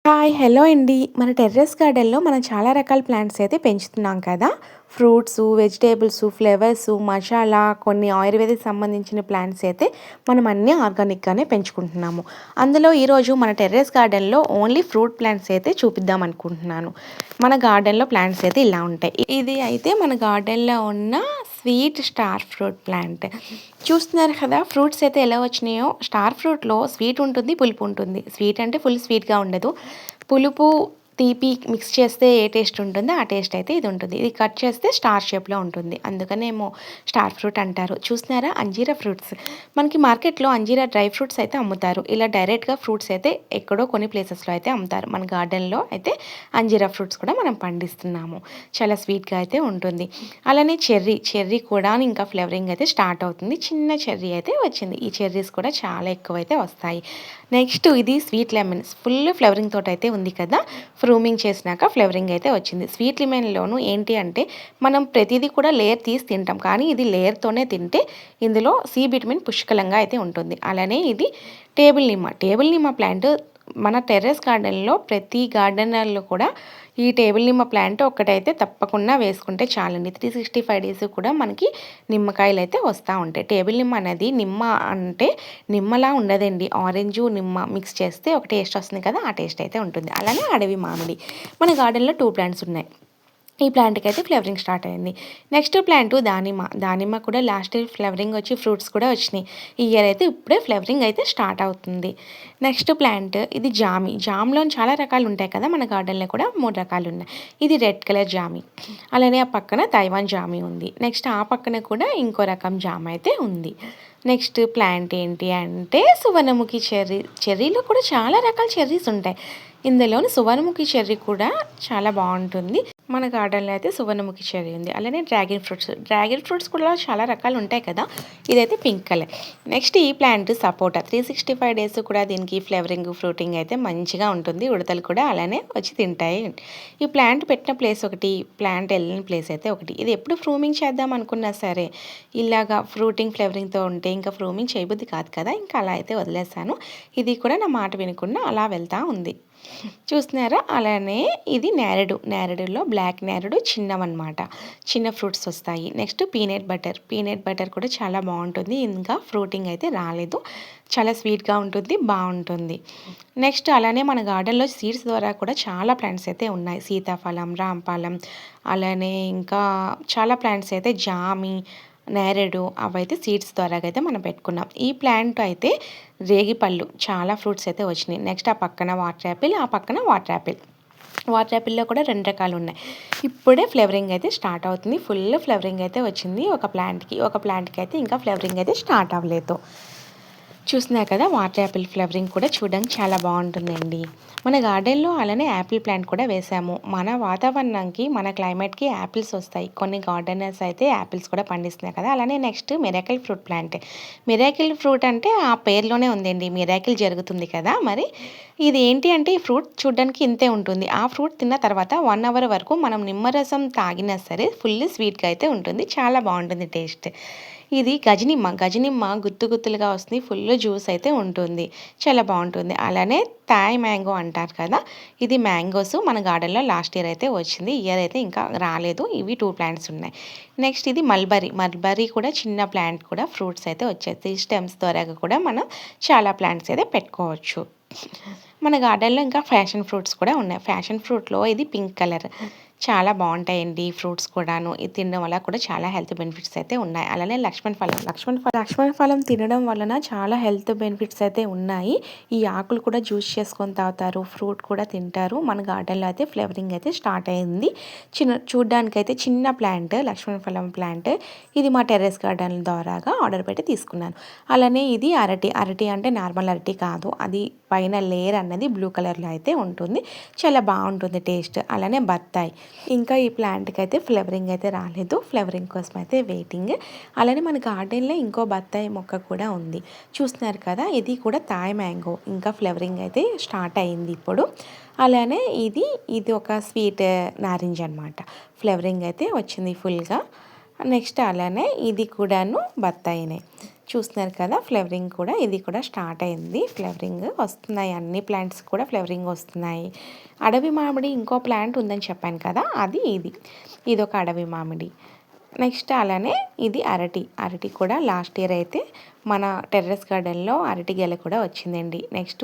Hi hello అండి. మన terrace గార్డెన్‌లో మనం చాలా రకాల ప్లాంట్స్ అయితే పెంచుతున్నాం కదా! ఫ్రూట్సు, వెజిటబుల్సు, ఫ్లవర్సు, మసాలా, కొన్ని ఆయుర్వేదిక్ సంబంధించిన ప్లాంట్స్ అయితే మనం అన్నీ ఆర్గానిక్‌గానే పెంచుకుంటున్నాము. అందులో ఈరోజు మన టెర్రస్ గార్డెన్‌లో ఓన్లీ ఫ్రూట్ ప్లాంట్స్ అయితే చూపిద్దాం అనుకుంటున్నాను. మన గార్డెన్‌లో ప్లాంట్స్ అయితే ఇలా ఉంటాయి. ఇది అయితే మన గార్డెన్‌లో ఉన్న స్వీట్ స్టార్ ఫ్రూట్ ప్లాంట్. చూస్తున్నారు కదా! ఫ్రూట్స్ అయితే ఎలా వచ్చినాయో. స్టార్ ఫ్రూట్‌లో స్వీట్ ఉంటుంది, పులుపు ఉంటుంది. స్వీట్ అంటే ఫుల్ స్వీట్‌గా ఉండదు. పులుపు, తీపి మిక్స్ చేస్తే ఏ టేస్ట్ ఉంటుందో ఆ టేస్ట్ అయితే ఇది ఉంటుంది. ఇది కట్ చేస్తే స్టార్ షేప్‌లో ఉంటుంది. అందుకనేమో స్టార్ ఫ్రూట్ అంటారు. చూస్తున్నారా అంజీరా ఫ్రూట్స్. మనకి మార్కెట్‌లో అంజీరా డ్రై ఫ్రూట్స్ అయితే అమ్ముతారు. ఇలా డైరెక్ట్‌గా ఫ్రూట్స్ అయితే ఎక్కడో కొన్ని ప్లేసెస్‌లో అయితే అమ్ముతారు. మన గార్డెన్‌లో అయితే అంజీరా ఫ్రూట్స్ కూడా మనం పండిస్తున్నాము. చాలా స్వీట్‌గా అయితే ఉంటుంది. అలానే చెర్రీ కూడా ఇంకా ఫ్లేవరింగ్ అయితే స్టార్ట్ అవుతుంది. చిన్న చెర్రీ అయితే వచ్చింది. ఈ చెర్రీస్ కూడా చాలా ఎక్కువైతే వస్తాయి. నెక్స్ట్ ఇది స్వీట్ లెమన్ ఫుల్ ఫ్లేవరింగ్ తోటైతే ఉంది కదా! ఫ్రూమింగ్ చేసినాక ఫ్లేవరింగ్ అయితే వచ్చింది. స్వీట్ లెమన్‌లోను ఏంటి అంటే మనం ప్రతిదీ కూడా లేయర్ తీసి తింటాం. కానీ ఇది లేయర్‌తోనే తింటే ఇందులో సి విటమిన్ పుష్కలంగా అయితే ఉంటుంది. అలానే ఇది టేబుల్ నిమ్మ ప్లాంట్ మన టెర్రస్ గార్డెన్‌లో ప్రతి గార్డెనర్‌లో కూడా ఈ టేబుల్ నిమ్మ ప్లాంట్ ఒక్కటైతే తప్పకుండా వేసుకుంటే చాలండి. 365 డేస్ కూడా మనకి నిమ్మకాయలైతే వస్తా ఉంటాయి. టేబుల్ నిమ్మ అనేది నిమ్మ అంటే నిమ్మలా ఉండదండి. ఆరెంజు, నిమ్మ మిక్స్ చేస్తే ఒక టేస్ట్ వస్తుంది కదా! ఆ టేస్ట్ అయితే ఉంటుంది. అలానే అడవి మామిడి. మన గార్డెన్‌లో 2 ప్లాంట్స్ ఉన్నాయి. ఈ ప్లాంట్‌కి అయితే ఫ్లవరింగ్ స్టార్ట్ అయింది. నెక్స్ట్ ప్లాంటు దానిమ్మ కూడా లాస్ట్ ఇయర్ ఫ్లవరింగ్ వచ్చి ఫ్రూట్స్ కూడా వచ్చినాయి. ఈ ఇయర్ అయితే ఇప్పుడే ఫ్లవరింగ్ అయితే స్టార్ట్ అవుతుంది. నెక్స్ట్ ప్లాంట్ ఇది జామ్‌లో చాలా రకాలు ఉంటాయి కదా! మన గార్డెన్‌లో కూడా 3 రకాలు ఉన్నాయి. ఇది రెడ్ కలర్ జామి. అలానే ఆ పక్కన తైవాన్ జామి ఉంది. నెక్స్ట్ ఆ పక్కన కూడా ఇంకో రకం జామ అయితే ఉంది. నెక్స్ట్ ప్లాంట్ ఏంటి అంటే సువర్ణముఖి చెర్రీలో కూడా చాలా రకాల చెర్రీస్ ఉంటాయి. ఇందులోని సువర్ణముఖి చెర్రీ కూడా చాలా బాగుంటుంది. మన గార్డెన్లో అయితే సువర్ణముఖి చెర్రీ ఉంది. అలానే డ్రాగన్ ఫ్రూట్స్ కూడా చాలా రకాలు ఉంటాయి కదా! ఇదైతే పింక్ కలర్. నెక్స్ట్ ఈ ప్లాంట్ సపోటా 365 డేస్ కూడా దీనికి ఫ్లేవరింగ్ ఫ్రూటింగ్ అయితే మంచిగా ఉంటుంది. ఉడతలు కూడా అలానే వచ్చి తింటాయి. ఈ ప్లాంట్ పెట్టిన ప్లేస్ ఒకటి, ప్లాంట్ వెళ్ళిన ప్లేస్ అయితే ఒకటి. ఇది ఎప్పుడు ఫ్రూమింగ్ చేద్దాం అనుకున్నా సరే ఇలాగా ఫ్రూటింగ్ ఫ్లేవరింగ్తో ఉంటే ఇంకా ఫ్రూమింగ్ చేయబుద్ధి కాదు కదా! ఇంకా అలా అయితే వదిలేసాను. ఇది కూడా నా మాట వినకుండా అలా వెళ్తూ ఉంది. చూస్తున్నారా అలానే ఇది నేరేడులో బ్లాక్ నేరేడు చిన్నవన్నమాట. చిన్న ఫ్రూట్స్ వస్తాయి. నెక్స్ట్ పీనట్ బటర్ కూడా చాలా బాగుంటుంది. ఇంకా ఫ్రూటింగ్ అయితే రాలేదు. చాలా స్వీట్గా ఉంటుంది, బాగుంటుంది. నెక్స్ట్ అలానే మన గార్డెన్లో సీడ్స్ ద్వారా కూడా చాలా ప్లాంట్స్ అయితే ఉన్నాయి. సీతాఫలం, రాంఫలం, అలానే ఇంకా చాలా ప్లాంట్స్ అయితే జామి, నేరేడు అవైతే సీడ్స్ ద్వారా అయితే మనం పెట్టుకున్నాం. ఈ ప్లాంట్ అయితే రేగిపళ్ళు చాలా ఫ్రూట్స్ అయితే వచ్చినాయి. నెక్స్ట్ ఆ పక్కన వాటర్ యాపిల్. వాటర్ యాపిల్‌లో కూడా 2 రకాలు ఉన్నాయి. ఇప్పుడే ఫ్లేవరింగ్ అయితే స్టార్ట్ అవుతుంది. ఫుల్ ఫ్లేవరింగ్ అయితే వచ్చింది ఒక ప్లాంట్‌కి అయితే ఇంకా ఫ్లేవరింగ్ అయితే స్టార్ట్ అవ్వలేదు. చూస్తున్నారు కదా వాటర్ యాపిల్ ఫ్లవరింగ్ కూడా చూడడానికి చాలా బాగుంటుందండి. మన గార్డెన్లో అలానే యాపిల్ ప్లాంట్ కూడా వేసాము. మన వాతావరణానికి మన క్లైమేట్కి యాపిల్స్ వస్తాయి. కొన్ని గార్డెనర్స్ అయితే యాపిల్స్ కూడా పండిస్తున్నాయి కదా! అలానే next miracle fruit plant. Miracle fruit అంటే ఆ పేరులోనే ఉందండి. మిరాకిల్ జరుగుతుంది కదా! మరి ఇది ఏంటి అంటే ఈ ఫ్రూట్ చూడడానికి ఇంతే ఉంటుంది. ఆ ఫ్రూట్ తిన్న తర్వాత 1 అవర్ వరకు మనం నిమ్మరసం తాగినా సరే ఫుల్ స్వీట్గా అయితే ఉంటుంది. చాలా బాగుంటుంది టేస్ట్. ఇది గజనిమ్మ గుత్తు గుత్తులుగా వస్తుంది. ఫుల్ జ్యూస్ అయితే ఉంటుంది. చాలా బాగుంటుంది. అలానే థాయ్ మ్యాంగో అంటారు కదా! ఇది మ్యాంగోస్ మన గార్డెన్‌లో లాస్ట్ ఇయర్ అయితే వచ్చింది. ఈ ఇయర్ అయితే ఇంకా రాలేదు. ఇవి 2 ప్లాంట్స్ ఉన్నాయి. నెక్స్ట్ ఇది మల్బరీ కూడా చిన్న ప్లాంట్ కూడా ఫ్రూట్స్ అయితే వచ్చేది. స్టెమ్స్ ద్వారా కూడా మనం చాలా ప్లాంట్స్ అయితే పెట్టుకోవచ్చు. మన గార్డెన్‌లో ఇంకా ఫ్యాషన్ ఫ్రూట్స్ కూడా ఉన్నాయి. ఫ్యాషన్ ఫ్రూట్‌లో ఇది పింక్ కలర్. చాలా బాగుంటాయండి ఫ్రూట్స్ కూడాను. ఇది తినడం వల్ల కూడా చాలా హెల్త్ బెనిఫిట్స్ అయితే ఉన్నాయి. అలానే లక్ష్మణ ఫలం తినడం వలన చాలా హెల్త్ బెనిఫిట్స్ అయితే ఉన్నాయి. ఈ ఆకులు కూడా జ్యూస్ చేసుకొని తాగుతారు. ఫ్రూట్ కూడా తింటారు. మన గార్డెన్‌లో అయితే ఫ్లేవరింగ్ అయితే స్టార్ట్ అయింది. చూడ్డానికైతే చిన్న ప్లాంట్ లక్ష్మణ ఫలం ప్లాంట్. ఇది మా టెర్రస్ గార్డెన్ ద్వారాగా ఆర్డర్ పెట్టి తీసుకున్నాను. అలానే ఇది అరటి అంటే నార్మల్ అరటి కాదు. అది పైన లేయర్ అన్నది బ్లూ కలర్లో అయితే ఉంటుంది. చాలా బాగుంటుంది టేస్ట్. అలానే బత్తాయి. ఇంకా ఈ ప్లాంట్కి అయితే ఫ్లవరింగ్ అయితే రాలేదు. ఫ్లవరింగ్ కోసం అయితే వెయిటింగ్. అలానే మన గార్డెన్లో ఇంకో బత్తాయి మొక్క కూడా ఉంది. చూస్తున్నారు కదా ఇది కూడా థాయ్ మ్యాంగో. ఇంకా ఫ్లవరింగ్ అయితే స్టార్ట్ అయింది ఇప్పుడు. అలానే ఇది ఒక స్వీట్ నారింజ అనమాట. ఫ్లవరింగ్ అయితే వచ్చింది ఫుల్గా. నెక్స్ట్ అలానే ఇది కూడాను బత్తాయినే. చూస్తున్నారు కదా ఫ్లవరింగ్ కూడా ఇది కూడా స్టార్ట్ అయింది. ఫ్లవరింగ్ వస్తున్నాయి, అన్ని ప్లాంట్స్ కూడా ఫ్లవరింగ్ వస్తున్నాయి. అడవి మామిడి ఇంకో ప్లాంట్ ఉందని చెప్పాను కదా, ఇది ఒక అడవి మామిడి. నెక్స్ట్ అలానే ఇది అరటి కూడా లాస్ట్ ఇయర్ అయితే మన టెర్రస్ గార్డెన్లో అరటి గెల కూడా వచ్చిందండి. నెక్స్ట్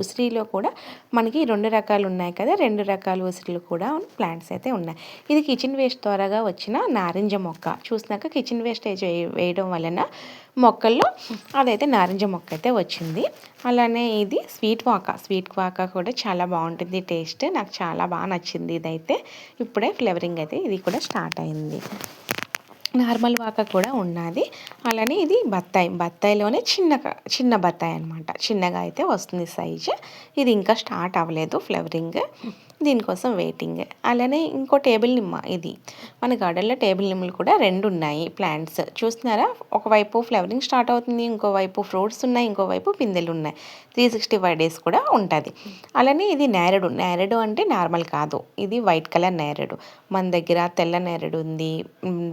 ఉసిరిలో కూడా మనకి 2 రకాలు ఉన్నాయి కదా, 2 రకాల ఉసిరిలు కూడా ప్లాంట్స్ అయితే ఉన్నాయి. ఇది కిచెన్ వేస్ట్ ద్వారాగా వచ్చిన నారింజ మొక్క. చూసినాక కిచెన్ వేస్ట్ వేయడం వలన మొక్కల్లో అదైతే నారింజ మొక్క అయితే వచ్చింది. అలానే ఇది స్వీట్ వాకా కూడా చాలా బాగుంటుంది టేస్ట్. నాకు చాలా బాగా నచ్చింది. ఇదైతే ఇప్పుడే ఫ్లేవరింగ్ అయితే ఇది కూడా స్టార్ట్ అయింది. నార్మల్ వాక కూడా ఉన్నది. అలానే ఇది బత్తాయిలోనే చిన్న బత్తాయి అనమాట. చిన్నగా అయితే వస్తుంది సైజు. ఇది ఇంకా స్టార్ట్ అవ్వలేదు ఫ్లవరింగ్, దీనికోసం వెయిటింగ్. అలానే ఇంకో టేబుల్ నిమ్మ. ఇది మన గార్డెన్లో టేబుల్ నిమ్మలు కూడా 2 ఉన్నాయి ప్లాంట్స్. చూస్తున్నారా, ఒకవైపు ఫ్లవరింగ్ స్టార్ట్ అవుతుంది, ఇంకోవైపు ఫ్రూట్స్ ఉన్నాయి, ఇంకోవైపు పిందెలు ఉన్నాయి. 365 డేస్ కూడా ఉంటుంది. అలానే ఇది నేరేడు అంటే నార్మల్ కాదు, ఇది వైట్ కలర్ నేరేడు. మన దగ్గర తెల్ల నేరేడు ఉంది,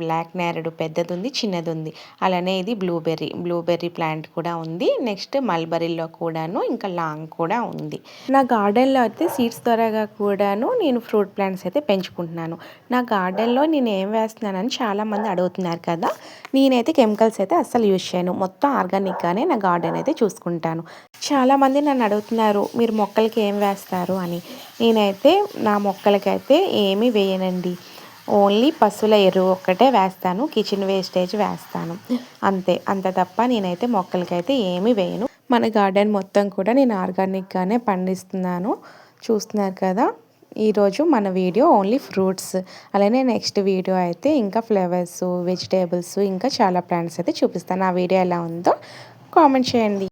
బ్లాక్ నేరేడు పెద్దది ఉంది, చిన్నది ఉంది. అలానే ఇది బ్లూబెర్రీ ప్లాంట్ కూడా ఉంది. నెక్స్ట్ మల్బరీలో కూడాను ఇంకా లాంగ్ కూడా ఉంది. నా గార్డెన్లో అయితే సీడ్స్ ద్వారాగా కూడాను నేను ఫ్రూట్ ప్లాంట్స్ అయితే పెంచుకుంటున్నాను. నా గార్డెన్లో నేను ఏం వేస్తున్నానని చాలామంది అడుగుతున్నారు కదా. నేనైతే కెమికల్స్ అయితే అస్సలు యూజ్ చేయను, మొత్తం ఆర్గానిక్గానే నా గార్డెన్ అయితే చూసుకుంటాను. చాలామంది నన్ను అడుగుతున్నారు మీరు మొక్కలకి ఏం వేస్తారు అని. నేనైతే నా మొక్కలకైతే ఏమీ వేయనండి, ఓన్లీ పశువుల ఎరువు ఒక్కటే వేస్తాను, కిచెన్ వేస్టేజ్ వేస్తాను అంత తప్ప నేనైతే మొక్కలకైతే ఏమీ వేయను. మన గార్డెన్ మొత్తం కూడా నేను ఆర్గానిక్గానే పండిస్తున్నాను. చూస్తున్నారు కదా, ఈరోజు మన వీడియో ఓన్లీ ఫ్రూట్స్. అలానే నెక్స్ట్ వీడియో అయితే ఇంకా ఫ్లవర్స్, వెజిటేబుల్స్, ఇంకా చాలా ప్లాంట్స్ అయితే చూపిస్తాను. ఆ వీడియో ఎలా ఉందో కామెంట్ చేయండి.